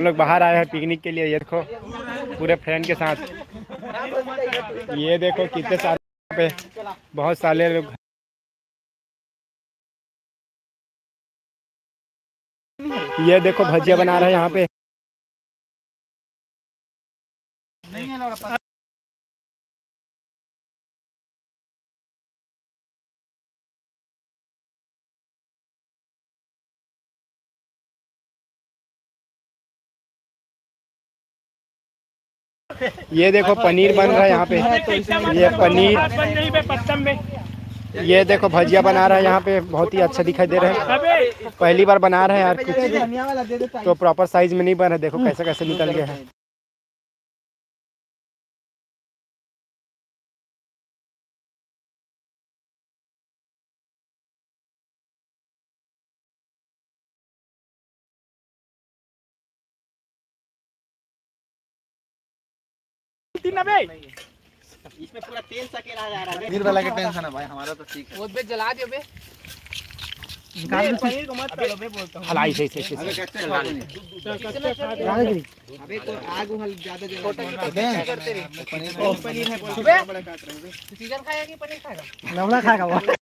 हम लोग बाहर आए हैं पिकनिक के लिए। ये देखो पूरे फ्रेंड के साथ। ये देखो कितने सारे पे बहुत सारे लोग। ये देखो भजिया बना रहे हैं यहाँ पे। ये देखो पनीर बन रहा है यहाँ पे। ये पनीर, ये देखो भजिया बना रहा है यहाँ पे। बहुत ही अच्छा दिखाई दे रहा है। पहली बार बना रहे हैं यार कुछ तो प्रॉपर साइज में नहीं बना। देखो कैसे कैसे निकल गया है। इसमें पूरा तेल सकेला जा रहा है। पनीर वाला का टेंशन है भाई, हमारा तो ठीक है। वो बे जला दियो बे। पनीर को मत डालो बे, बोलता हूं। हलाई सही सही अबे सही। कैसे खा लेंगे? अबे तो आग हल ज्यादा जला पनीर पनीर है। चिकन खाएगा कि पनीर खाएगा? लवड़ा खाएगा वो।